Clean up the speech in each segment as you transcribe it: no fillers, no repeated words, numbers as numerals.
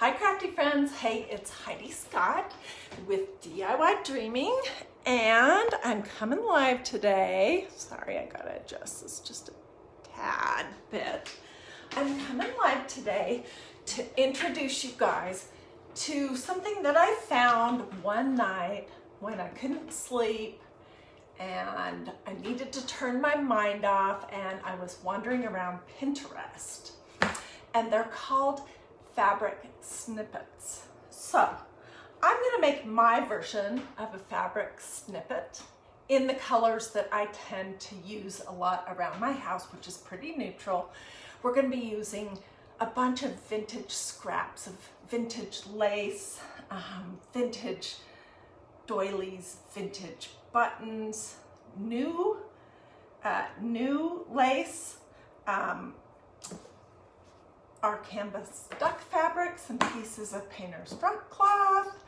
Hi crafty friends, hey, it's Heidi Scott with DIY Dreaming, and I'm coming live today. Sorry, I gotta adjust this just a tad bit. I'm coming live today to introduce you guys to something that I found one night when I couldn't sleep and I needed to turn my mind off, and I was wandering around Pinterest, and they're called fabric snippets. So I'm going to make my version of a fabric snippet in the colors that I tend to use a lot around my house, which is pretty neutral. We're going to be using a bunch of vintage scraps of vintage lace, vintage doilies, vintage buttons, new lace, our canvas duck fabric, some pieces of painter's drop cloth,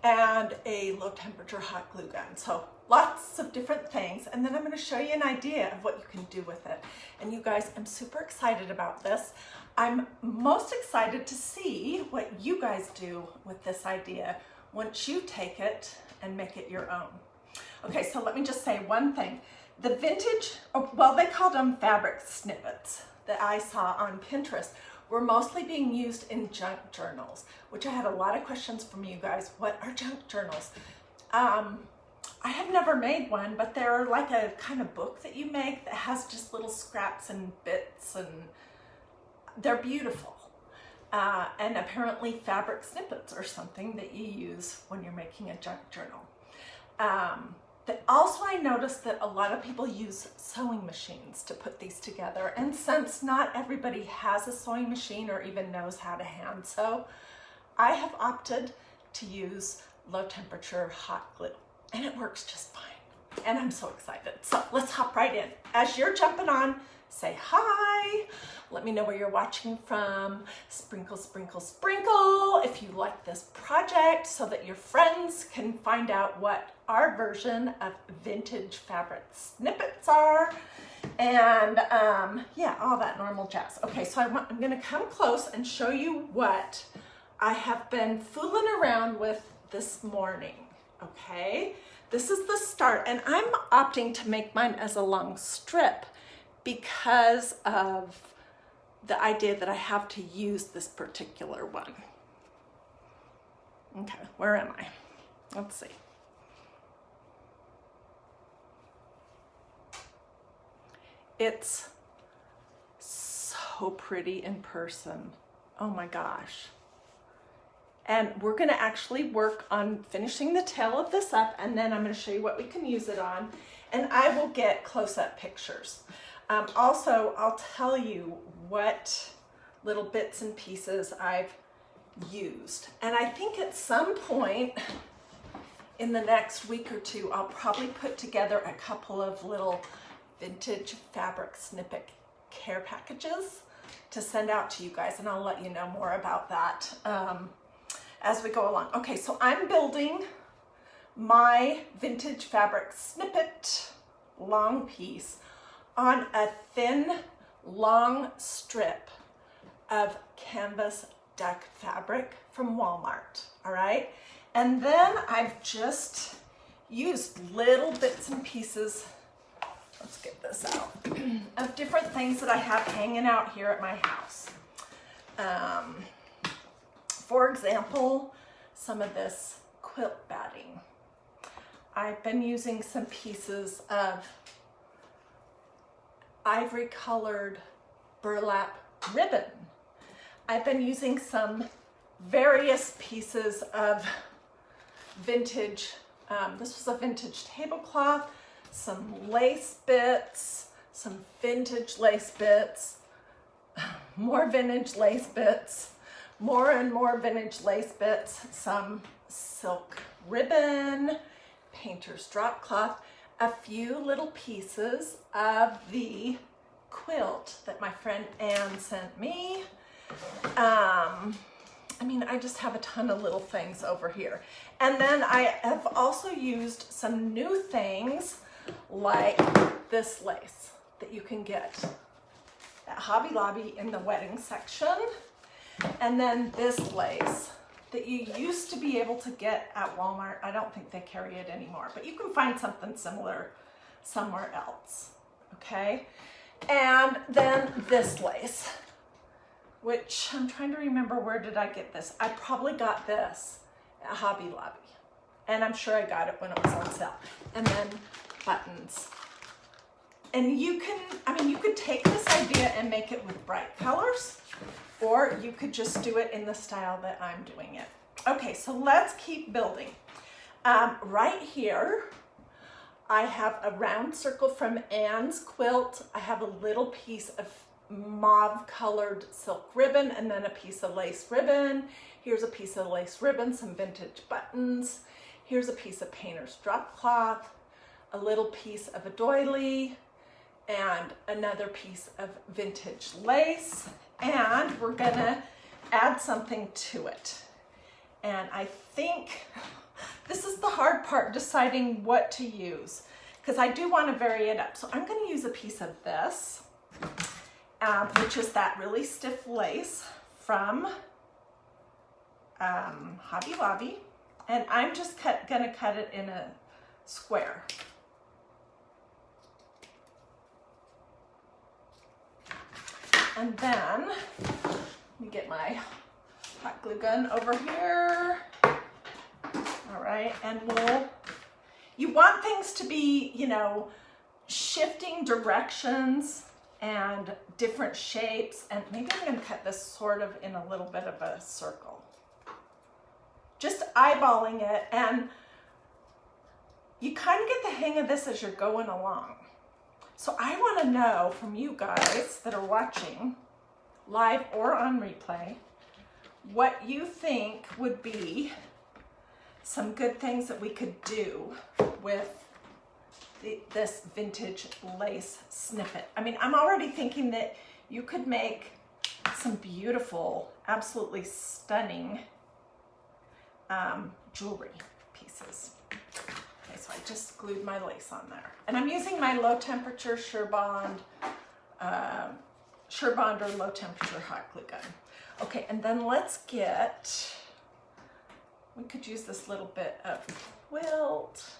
and a low temperature hot glue gun. So lots of different things. And then I'm going to show you an idea of what you can do with it. And you guys, I'm super excited about this. I'm most excited to see what you guys do with this idea once you take it and make it your own. Okay, so let me just say one thing. The vintage, well, they called them fabric snippets that I saw on Pinterest, were mostly being used in junk journals, which I had a lot of questions from you guys. What are junk journals? I have never made one, but they're like a kind of book that you make that has just little scraps and bits, and they're beautiful. And apparently fabric snippets are something that you use when you're making a junk journal. Also, I noticed that a lot of people use sewing machines to put these together. And since not everybody has a sewing machine or even knows how to hand sew, I have opted to use low temperature hot glue, and it works just fine. And I'm so excited. So let's hop right in. As you're jumping on, say hi. Let me know where you're watching from. Sprinkle, sprinkle, sprinkle if you like this project, so that your friends can find out what our version of vintage fabric snippets are. And yeah, all that normal jazz. Okay, so I'm gonna come close and show you what I have been fooling around with this morning, okay? This is the start, and I'm opting to make mine as a long strip because of the idea that I have to use this particular one. Okay, where am I? Let's see. It's so pretty in person. Oh my gosh. And we're gonna actually work on finishing the tail of this up, and then I'm gonna show you what we can use it on, and I will get close-up pictures. Also, I'll tell you what little bits and pieces I've used. And I think at some point in the next week or two, I'll probably put together a couple of little vintage fabric snippet care packages to send out to you guys, and I'll let you know more about that as we go along. Okay, so I'm building my vintage fabric snippet long piece on a thin, long strip of canvas duck fabric from Walmart, all right? And then I've just used little bits and pieces, let's get this out, of different things that I have hanging out here at my house. For example, some of this quilt batting. I've been using some pieces of ivory colored burlap ribbon. I've been using some various pieces of vintage, this was a vintage tablecloth, some lace bits, some vintage lace bits, more vintage lace bits, more and more vintage lace bits, some silk ribbon, painter's drop cloth, a few little pieces of the quilt that my friend Anne sent me. I mean, I just have a ton of little things over here. And then I have also used some new things like this lace that you can get at Hobby Lobby in the wedding section. And then this lace that you used to be able to get at Walmart. I don't think they carry it anymore, but you can find something similar somewhere else, okay? And then this lace, which I'm trying to remember, where did I get this? I probably got this at Hobby Lobby, and I'm sure I got it when it was on sale. And then buttons. And you can, I mean, you could take this idea and make it with bright colors, or you could just do it in the style that I'm doing it. Okay, so let's keep building. Right here, I have a round circle from Anne's quilt. I have a little piece of mauve colored silk ribbon and then a piece of lace ribbon. Here's a piece of lace ribbon, some vintage buttons. Here's a piece of painter's drop cloth, a little piece of a doily, and another piece of vintage lace. And we're gonna add something to it. And I think this is the hard part, deciding what to use, because I do want to vary it up. So I'm going to use a piece of this, which is that really stiff lace from Hobby Lobby. And I'm just going to cut it in a square. And then, let me get my hot glue gun over here. All right, and you want things to be, you know, shifting directions and different shapes. And maybe I'm going to cut this sort of in a little bit of a circle. Just eyeballing it, and you kind of get the hang of this as you're going along. So I want to know from you guys that are watching live or on replay, what you think would be some good things that we could do with this vintage lace snippet. I mean, I'm already thinking that you could make some beautiful, absolutely stunning jewelry pieces. Okay, so I just glued my lace on there. And I'm using my low temperature Surebond or low temperature hot glue gun. Okay, and then let's get, we could use this little bit of quilt,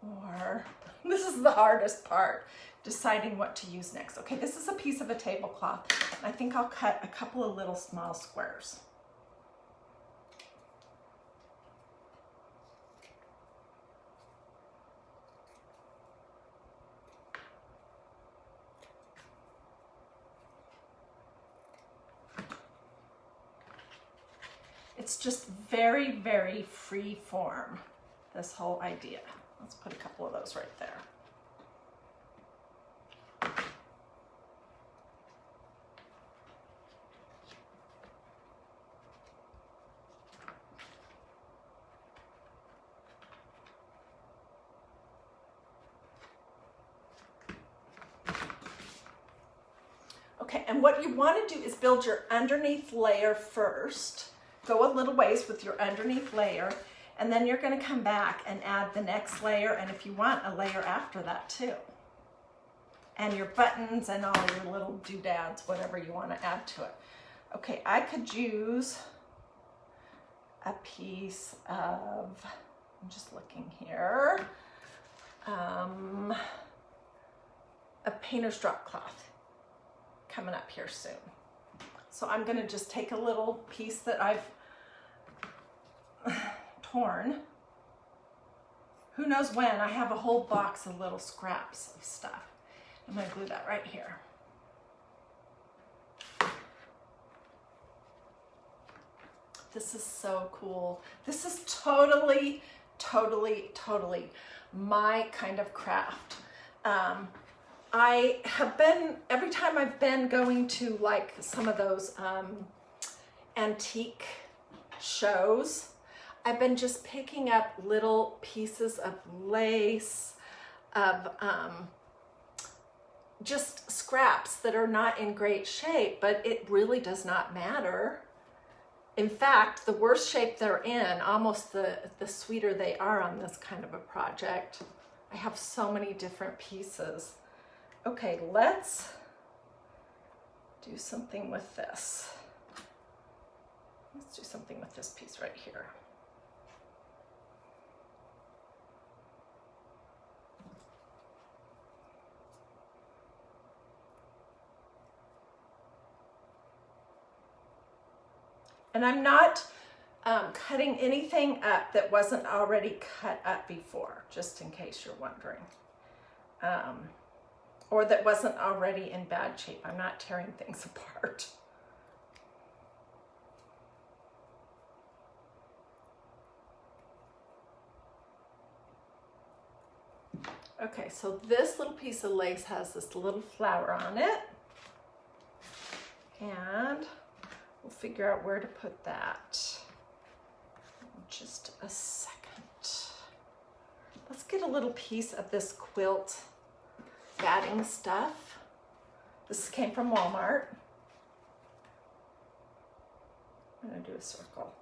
or this is the hardest part, deciding what to use next. Okay, this is a piece of a tablecloth. I think I'll cut a couple of little small squares. It's just very, very free form, this whole idea. Let's put a couple of those right there. Okay, and what you want to do is build your underneath layer first. Go a little ways with your underneath layer, and then you're going to come back and add the next layer, and if you want, a layer after that too. And your buttons and all your little doodads, whatever you want to add to it. Okay, I could use a piece of, I'm just looking here, a painter's drop cloth coming up here soon. So I'm going to just take a little piece that I've torn. Who knows when? I have a whole box of little scraps of stuff. I'm going to glue that right here. This is so cool. This is totally, totally, totally my kind of craft. I have been, every time I've been going to like some of those antique shows, I've been just picking up little pieces of lace, of just scraps that are not in great shape, but it really does not matter. In fact, the worse shape they're in, almost the sweeter they are on this kind of a project. I have so many different pieces. Okay, let's do something with this. Let's do something with this piece right here. And I'm not cutting anything up that wasn't already cut up before, just in case you're wondering. Or that wasn't already in bad shape. I'm not tearing things apart. Okay, so this little piece of lace has this little flower on it. And we'll figure out where to put that in just a second. Let's get a little piece of this quilt batting stuff. This came from Walmart. I'm gonna do a circle.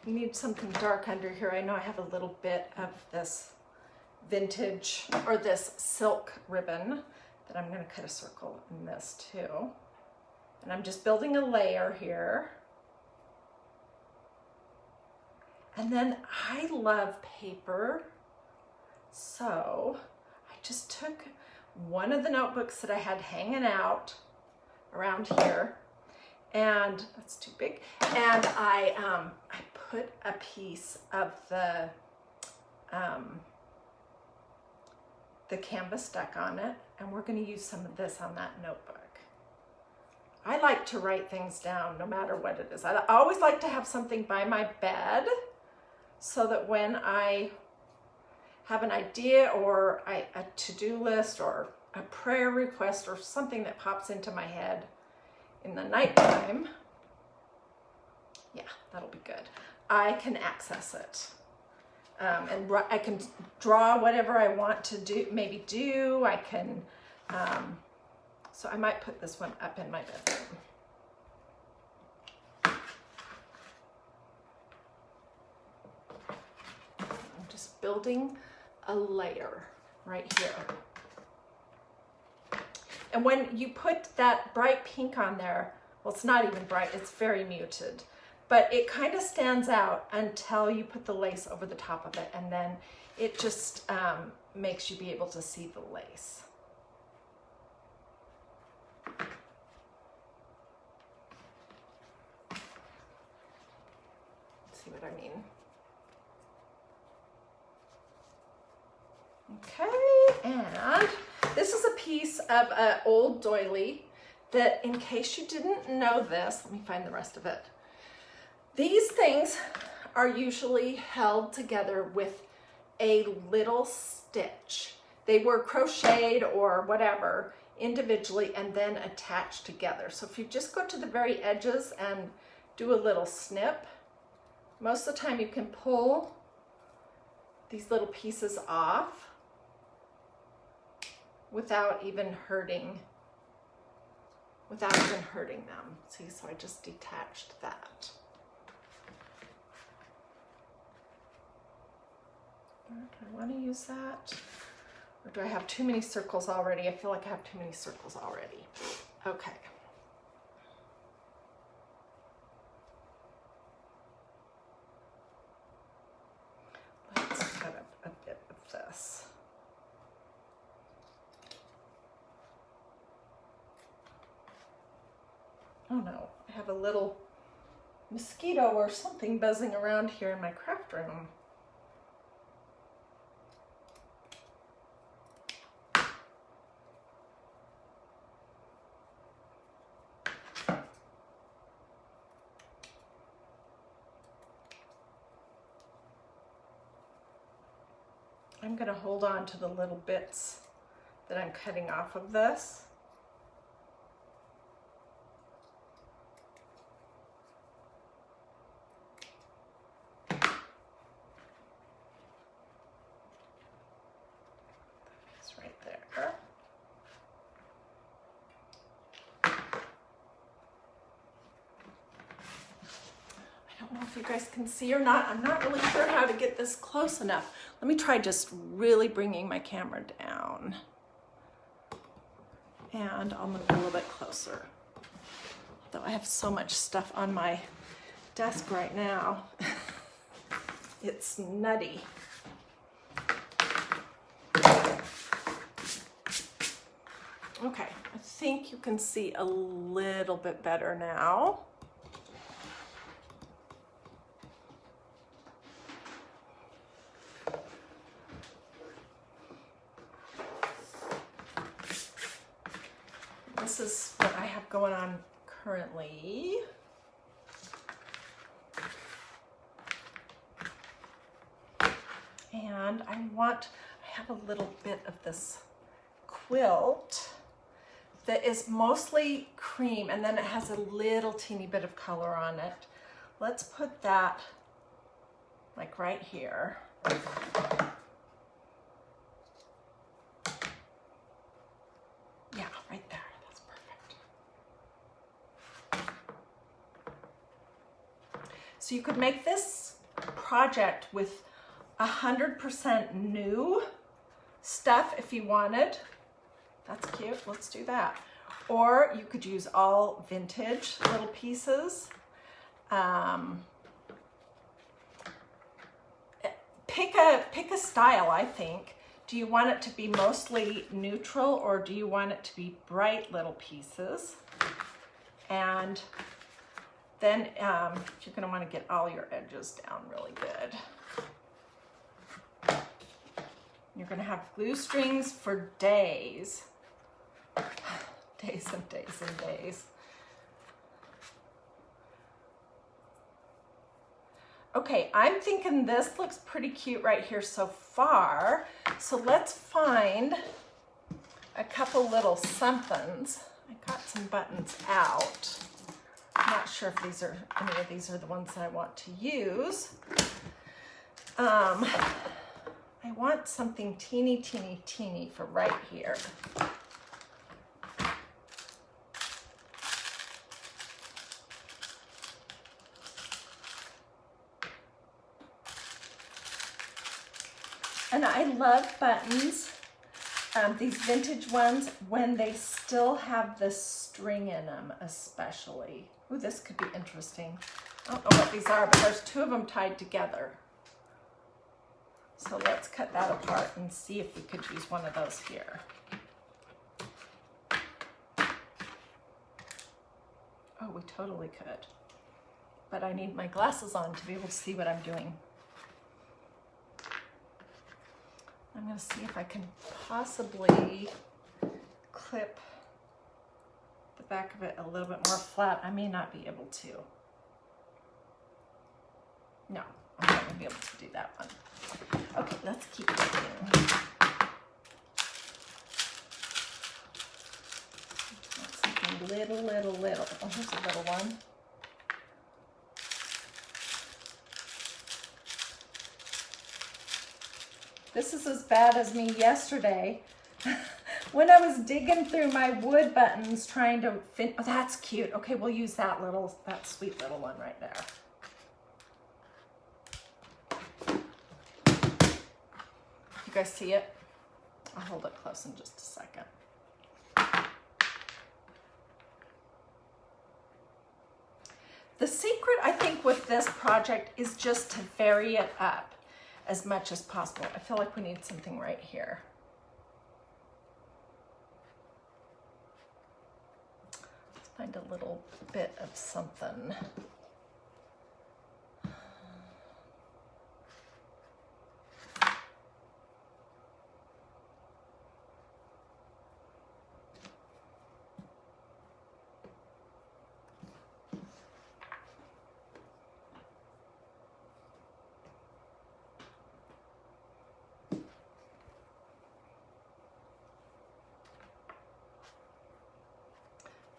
You need something dark under here. I know I have a little bit of this vintage or this silk ribbon that I'm going to cut a circle in this too. And I'm just building a layer here. And then I love paper. So I just took one of the notebooks that I had hanging out around here, and that's too big. And I put a piece of the canvas deck on it, and we're going to use some of this on that notebook. I like to write things down no matter what it is. I always like to have something by my bed so that when I have an idea or a to-do list or a prayer request or something that pops into my head in the nighttime, yeah, that'll be good. I can access it. And I can draw whatever I want to do, maybe do. I can, so I might put this one up in my bedroom. I'm just building a layer right here. And when you put that bright pink on there, well, it's not even bright, it's very muted, but it kind of stands out until you put the lace over the top of it, and then it just makes you be able to see the lace. See what I mean? Okay, and this is a piece of an old doily that, in case you didn't know this, let me find the rest of it. These things are usually held together with a little stitch. They were crocheted or whatever individually and then attached together. So if you just go to the very edges and do a little snip, most of the time you can pull these little pieces off without even hurting them. See, so I just detached that. Do I want to use that? Or do I have too many circles already? I feel like I have too many circles already. Okay. Let's cut up a bit of this. Oh no, I have a little mosquito or something buzzing around here in my craft room. I'm going to hold on to the little bits that I'm cutting off of this. there. I don't know if you guys can see or not. I'm not really sure how to get this close enough. Let me try just really bringing my camera down. And I'll move a little bit closer. Though I have so much stuff on my desk right now. It's nutty. Okay, I think you can see a little bit better now. This is what I have going on currently. And I have a little bit of this quilt that is mostly cream, and then it has a little teeny bit of color on it. Let's put that like right here. Yeah, right there, that's perfect. So you could make this project with 100% new stuff if you wanted. That's cute, let's do that. Or you could use all vintage little pieces. Pick a style, I think. Do you want it to be mostly neutral, or do you want it to be bright little pieces? And then you're gonna wanna get all your edges down really good. You're gonna have glue strings for days. Days and days and days. Okay, I'm thinking this looks pretty cute right here so far. So let's find a couple little somethings. I got some buttons out. I'm not sure if any of these are the ones that I want to use. I want something teeny, teeny, teeny for right here. And I love buttons, these vintage ones, when they still have the string in them, especially. Ooh, this could be interesting. I don't know what these are, but there's two of them tied together. So let's cut that apart and see if we could use one of those here. Oh, we totally could. But I need my glasses on to be able to see what I'm doing. I'm going to see if I can possibly clip the back of it a little bit more flat. I may not be able to. No, I'm not going to be able to do that one. Okay, let's keep looking. Something little. Oh, here's a little one. This is as bad as me yesterday when I was digging through my wood buttons trying to fit. Oh, that's cute. Okay, we'll use that sweet little one right there. You guys see it? I'll hold it close in just a second. The secret, I think, with this project is just to vary it up as much as possible. I feel like we need something right here. Let's find a little bit of something.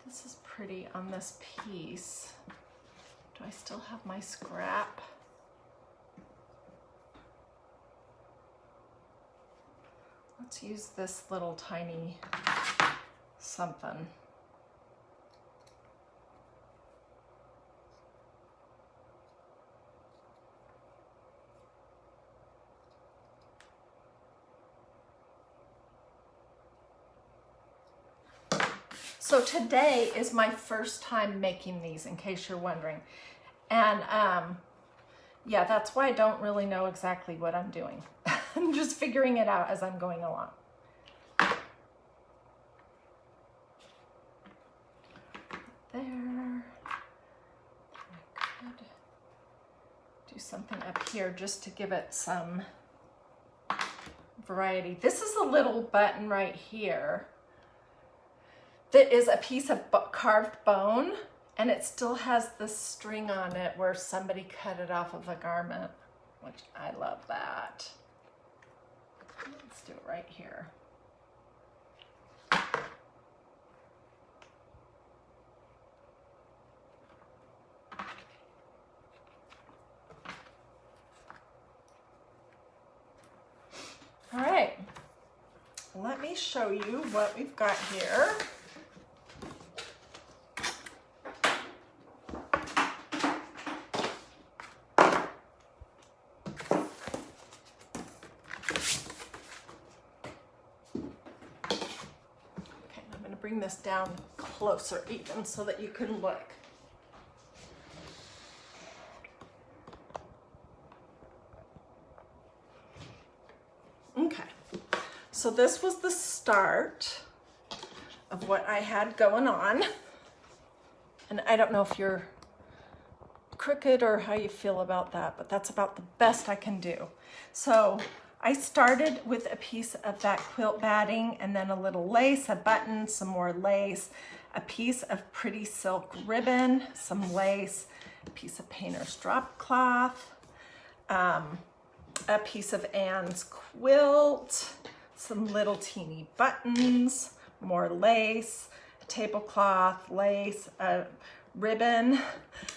This is pretty on this piece. Do I still have my scrap? Let's use this little tiny something. So today is my first time making these, in case you're wondering. And yeah, that's why I don't really know exactly what I'm doing. I'm just figuring it out as I'm going along. There. I could do something up here just to give it some variety. This is a little button right here that is a piece of carved bone, and it still has this string on it where somebody cut it off of a garment, which I love that. Let's do it right here. All right, let me show you what we've got here. Bring this down closer even so that you can look. Okay, so this was the start of what I had going on. And I don't know if you're crooked or how you feel about that, but that's about the best I can do. So I started with a piece of that quilt batting and then a little lace, a button, some more lace, a piece of pretty silk ribbon, some lace, a piece of painter's drop cloth, a piece of Anne's quilt, some little teeny buttons, more lace, a tablecloth, lace, a ribbon.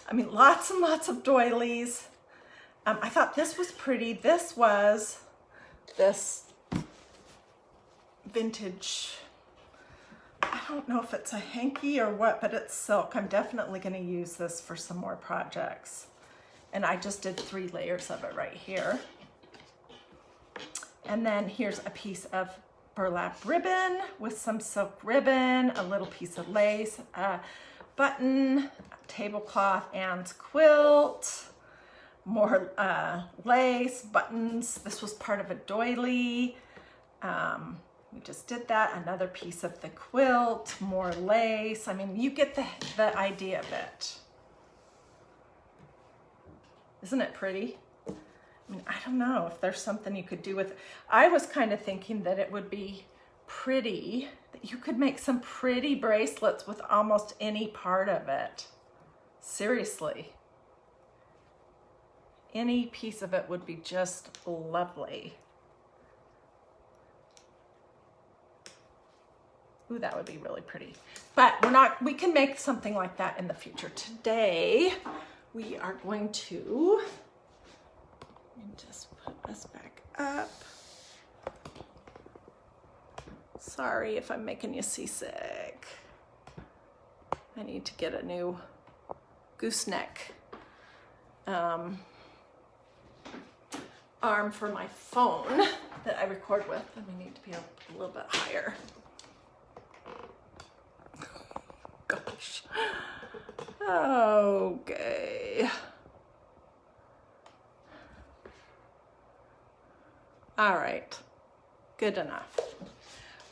I mean, lots and lots of doilies. I thought this was pretty. This was this vintage, I don't know if it's a hanky or what, but it's silk. I'm definitely going to use this for some more projects. And I just did 3 layers of it right here. And then here's a piece of burlap ribbon with some silk ribbon, a little piece of lace, a button, tablecloth, Anne's quilt, more lace, buttons. This was part of a doily. We just did that. Another piece of the quilt, more lace. I mean, you get the idea of it. Isn't it pretty? I mean, I don't know if there's something you could do with it. I was kind of thinking that it would be pretty, that you could make some pretty bracelets with almost any part of it. Seriously. Any piece of it would be just lovely. Ooh, that would be really pretty. But we can make something like that in the future. Today, we are going to, let me just put this back up. Sorry if I'm making you seasick. I need to get a new gooseneck arm for my phone that I record with, and we need to be a little bit higher. Gosh. Okay. All right. Good enough.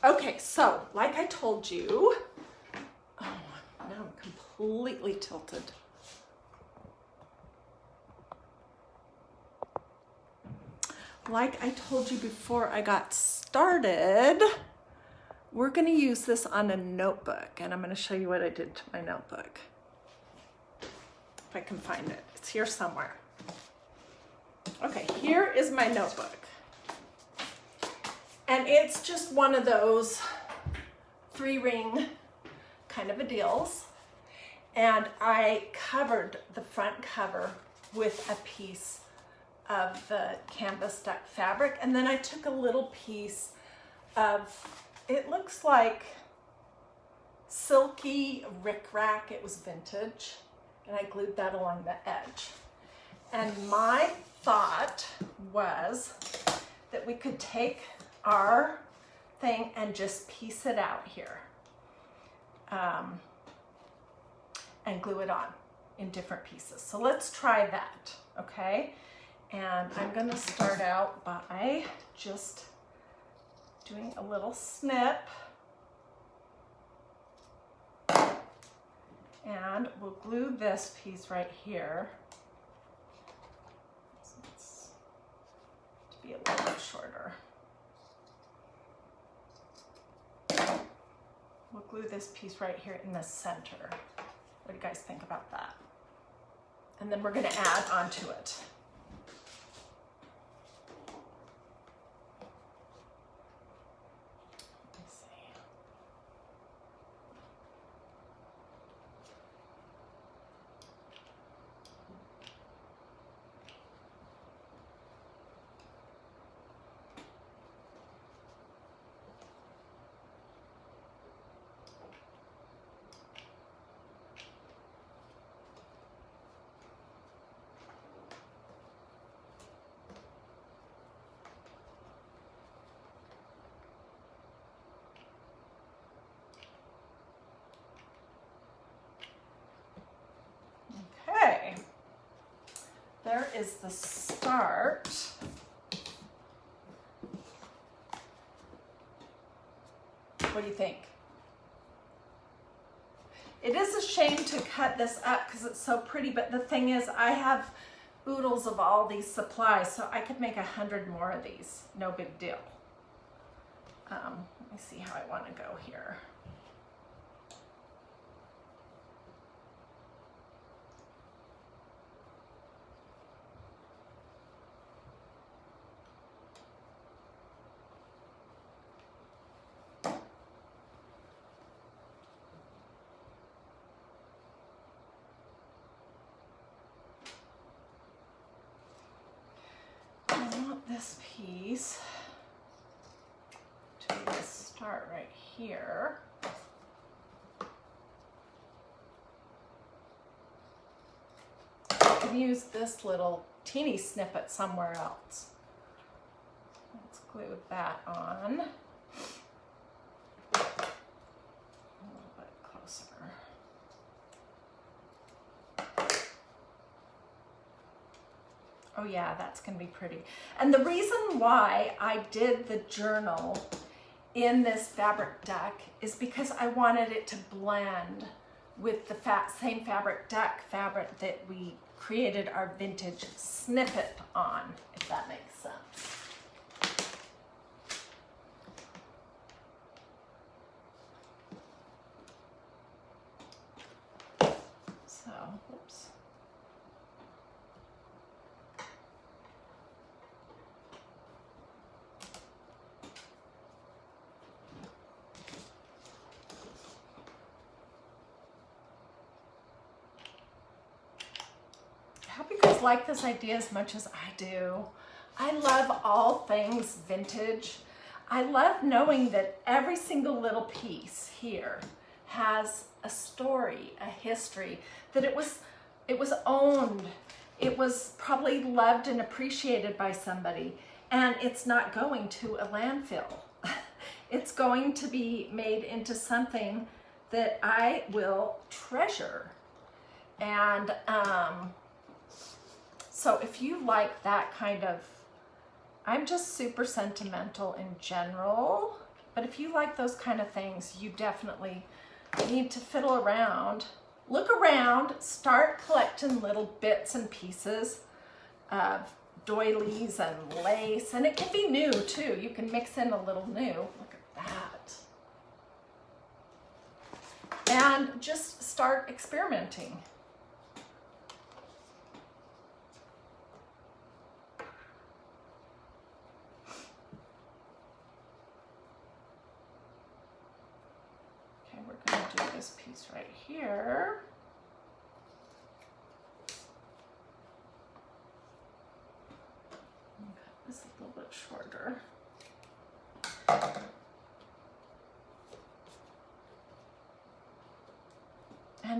Okay, so like I told you, oh, now I'm completely tilted. Like I told you before I got started, we're going to use this on a notebook, and I'm going to show you what I did to my notebook. If I can find it. It's here somewhere. Okay, here is my notebook. And it's just one of those 3-ring kind of a deals. And I covered the front cover with a piece of the canvas duck fabric, and then I took a little piece of, it looks like silky rickrack. It was vintage, and I glued that along the edge. And my thought was that we could take our thing and just piece it out here and glue it on in different pieces. So let's try that, okay? And I'm gonna start out by just doing a little snip. And we'll glue this piece right here. So it's to be a little bit shorter. We'll glue this piece right here in the center. What do you guys think about that? And then we're gonna add onto it. Okay, there is the start. What do you think? It is a shame to cut this up because it's so pretty, but the thing is I have oodles of all these supplies, so I could make 100 more of these, no big deal. Let me see how I want to go here. This piece to start right here. I can use this little teeny snippet somewhere else. Let's glue that on. A little bit closer. Oh yeah, that's gonna be pretty. And the reason why I did the journal in this fabric duck is because I wanted it to blend with the same fabric duck fabric that we created our vintage snippet on, if that makes sense. So, oops. I hope you guys like this idea as much as I do. I love all things vintage. I love knowing that every single little piece here has a story, a history, that it was owned, it was probably loved and appreciated by somebody, and it's not going to a landfill. It's going to be made into something that I will treasure. And so if you like that kind of, I'm just super sentimental in general, but if you like those kind of things, you definitely need to fiddle around, look around, start collecting little bits and pieces of doilies and lace, and it can be new too. You can mix in a little new. Look at that. And just start experimenting. We're going to do this piece right here. Cut this a little bit shorter.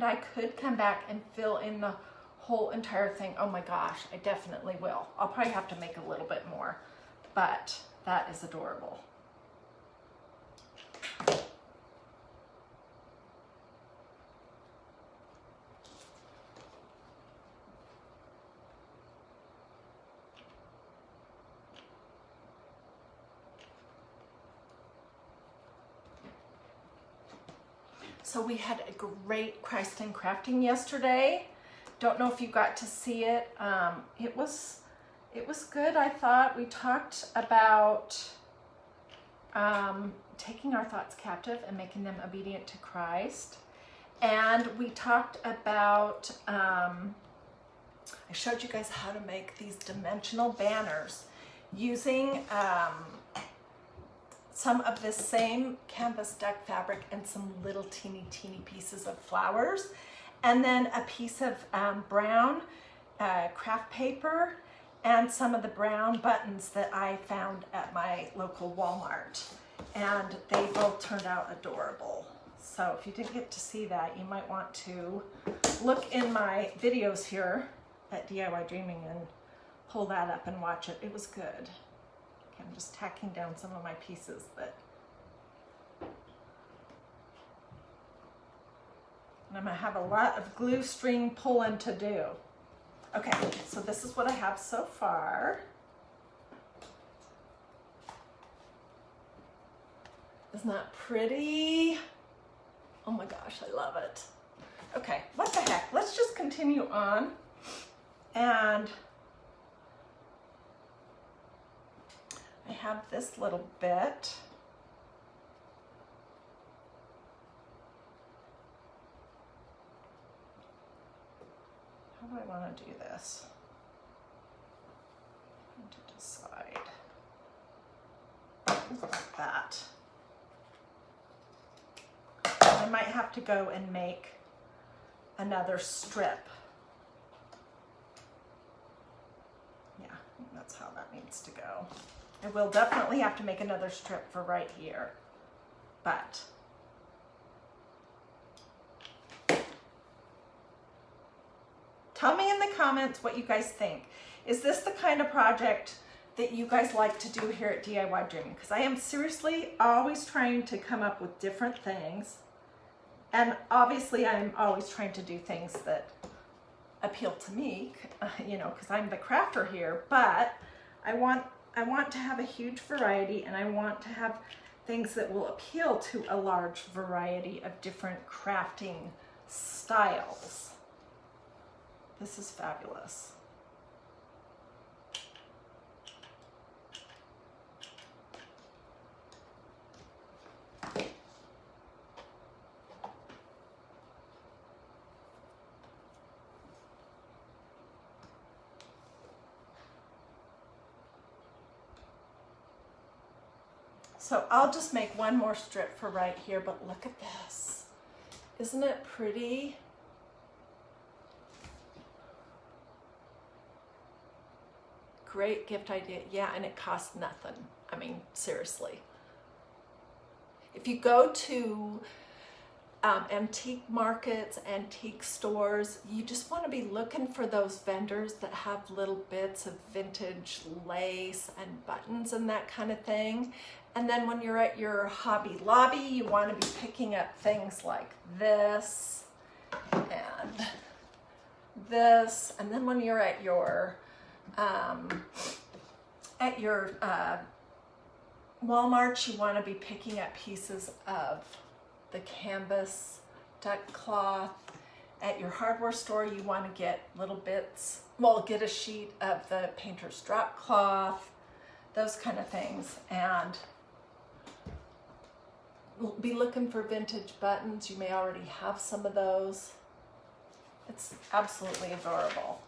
and I could come back and fill in the whole entire thing. Oh my gosh, I definitely will. I'll probably have to make a little bit more, but that is adorable. So we had a great Christ in Crafting yesterday. Don't know if you got to see it. It was good, I thought. We talked about taking our thoughts captive and making them obedient to Christ. And we talked about, I showed you guys how to make these dimensional banners using some of this same canvas duck fabric and some little teeny pieces of flowers, and then a piece of brown craft paper and some of the brown buttons that I found at my local Walmart, and they both turned out adorable. So if you didn't get to see that, you might want to look in my videos here at DIY Dreaming and pull that up and watch it. It was good. I'm just tacking down some of my pieces that, and I'm gonna have a lot of glue string pulling to do. Okay, so this is what I have so far. Isn't that pretty? Oh my gosh, I love it. Okay, what the heck? Let's just continue on, and I have this little bit. How do I want to do this? I need to decide. Like that. I might have to go and make another strip. Yeah, I think that's how that needs to go. I will definitely have to make another strip for right here, but tell me in the comments what you guys think. Is this the kind of project that you guys like to do here at DIY Dreaming? Because I am seriously always trying to come up with different things, and obviously I'm always trying to do things that appeal to me, you know, because I'm the crafter here, but I want to have a huge variety, and I want to have things that will appeal to a large variety of different crafting styles. This is fabulous. So I'll just make one more strip for right here, but look at this. Isn't it pretty? Great gift idea. Yeah, and it costs nothing. I mean, seriously. If you go to antique markets, antique stores, you just want to be looking for those vendors that have little bits of vintage lace and buttons and that kind of thing. And then when you're at your Hobby Lobby, you want to be picking up things like this and this. And then when you're at your Walmart, you want to be picking up pieces of the canvas duck cloth. At your hardware store, you want to get little bits, well, get a sheet of the painter's drop cloth, those kind of things, and be looking for vintage buttons. You may already have some of those. It's absolutely adorable.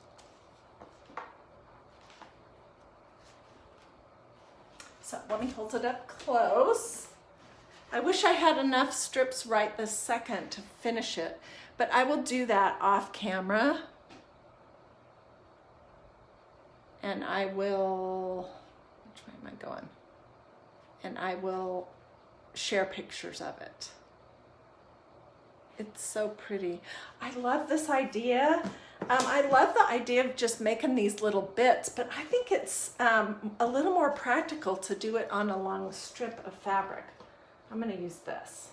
So let me hold it up close. I wish I had enough strips right this second to finish it, but I will do that off camera. And I will, which way am I going? And I will share pictures of it. It's so pretty. I love this idea. I love the idea of just making these little bits, but I think it's a little more practical to do it on a long strip of fabric. I'm going to use this.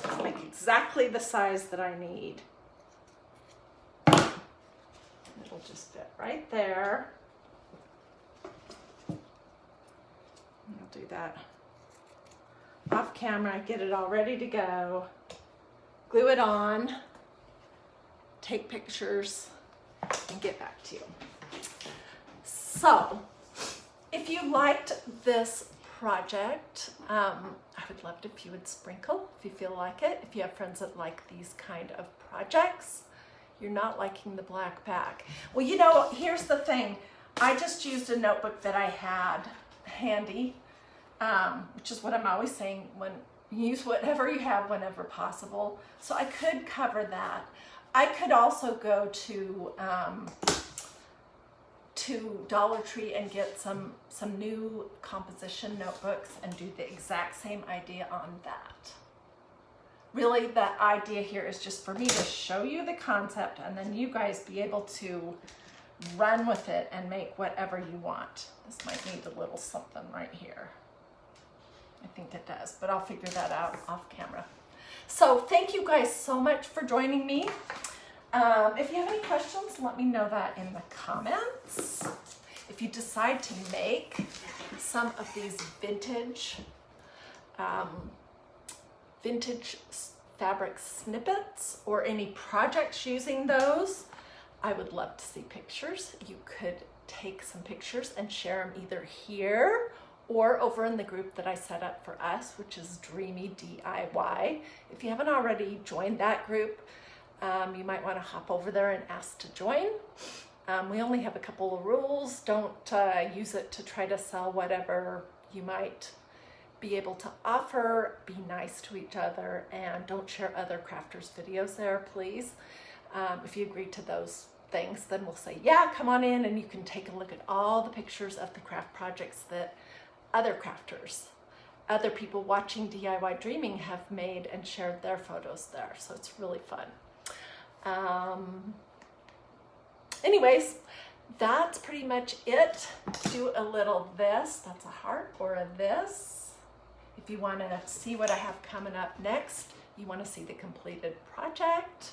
It'll make exactly the size that I need. It'll just fit right there. I'll do that off camera, get it all ready to go, glue it on, take pictures, and get back to you. So, if you liked this project, I would love it if you would sprinkle, if you feel like it. If you have friends that like these kind of projects, you're not liking the black back. Well, you know, here's the thing. I just used a notebook that I had handy, which is what I'm always saying, when use whatever you have whenever possible. So I could cover that. I could also go to Dollar Tree and get some new composition notebooks and do the exact same idea on that. Really, the idea here is just for me to show you the concept and then you guys be able to run with it and make whatever you want. This might need a little something right here. I think it does, but I'll figure that out off camera. So thank you guys so much for joining me. If you have any questions, let me know that in the comments. If you decide to make some of these vintage fabric snippets or any projects using those, I would love to see pictures. You could take some pictures and share them either here or over in the group that I set up for us, which is Dreamy DIY. If you haven't already joined that group, you might want to hop over there and ask to join. We only have a couple of rules. Don't use it to try to sell whatever you might be able to offer. Be nice to each other and don't share other crafters' videos there, please. If you agree to those things, then we'll say, yeah, come on in and you can take a look at all the pictures of the craft projects that other crafters, other people watching DIY Dreaming have made and shared their photos there. So it's really fun. Anyways, that's pretty much it. Do a little this, that's a heart, or a this. If you want to see what I have coming up next, you want to see the completed project.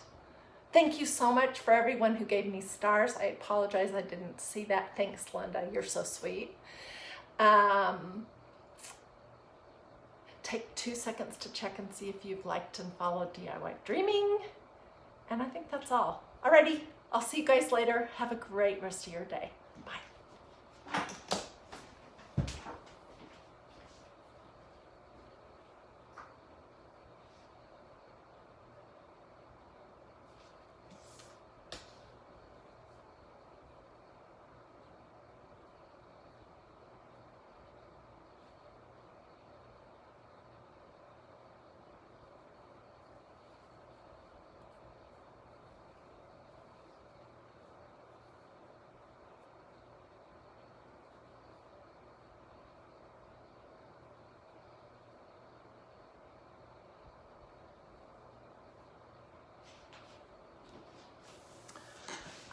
Thank you so much for everyone who gave me stars. I apologize I didn't see that. Thanks, Linda. You're so sweet. Take 2 seconds to check and see if you've liked and followed DIY Dreaming. And I think that's all. Alrighty, I'll see you guys later. Have a great rest of your day. Bye.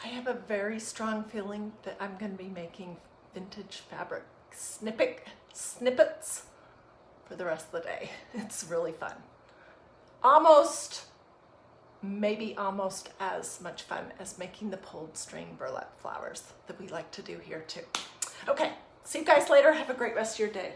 I have a very strong feeling that I'm going to be making vintage fabric snippets for the rest of the day. It's really fun. Maybe almost as much fun as making the pulled string burlap flowers that we like to do here too. Okay, see you guys later. Have a great rest of your day.